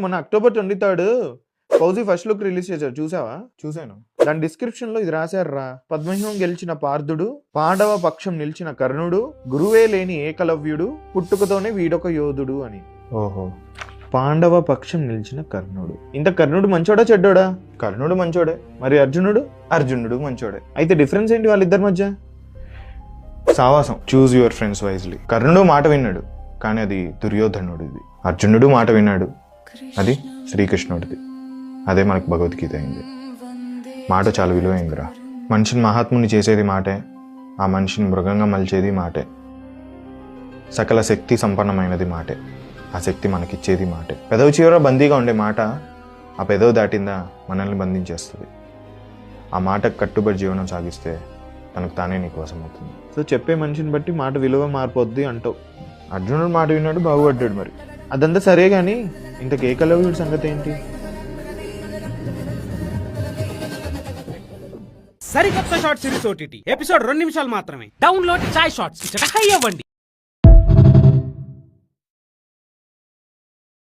మొన్న October 23 fauji first look release చేశారు, చూసావా? చూశాను. దాని డిస్క్రిప్షన్ లో ఇది రాశారా, పద్మవ్యూహం గెలిచిన పార్థుడు, పాండవ పక్షం నిలిచిన కర్ణుడు, గురువే లేని ఏకలవ్యుడు, పుట్టుకతోనే వీడొక యోధుడు అని. ఓహో, పాండవ పక్షం నిలిచిన కర్ణుడు. ఇంత కర్ణుడు మంచోడా చెడ్డోడా? కర్ణుడు మంచోడే. మరి అర్జునుడు మంచోడే. అయితే డిఫరెన్స్ ఏంటి వాళ్ళిద్దరి మధ్య? సావాసం. Choose your friends wisely. కర్ణుడు మాట విన్నాడు, కానీ అది దుర్యోధనుడిది. అర్జునుడు మాట విన్నాడు, అది శ్రీకృష్ణుడిది. అదే మనకు భగవద్గీత అయింది. మాట చాలా విలువైందిరా. మనిషిని మహాత్ముని చేసేది మాటే, ఆ మనిషిని మృగంగా మలిచేది మాటే. సకల శక్తి సంపన్నమైనది మాటే, ఆ శక్తి మనకిచ్చేది మాటే. పెదవి చివర బందీగా ఉండే మాట, ఆ పెదవి దాటిందా మనల్ని బంధించేస్తుంది. ఆ మాటకు కట్టుబడి జీవనం సాగిస్తే తనకు తానే నీ కోసం అవుతుంది. సో చెప్పే మనిషిని బట్టి మాట విలువ మారిపోద్ది అంటావు. అర్జునుడు మాట విన్నాడు, బాగుపడ్డాడు. మరి అదంతా సరే కానీ ఇంతకు ఏకలవ్యుడి సంగతి ఏంటి? సరికొత్త షార్ట్ సిరీస్ OTT ఎపిసోడ్ 2 నిమిషాలు మాత్రమే. డౌన్లోడ్ చాయ్ షార్ట్స్ ఇచ్చట హై అవ్వండి.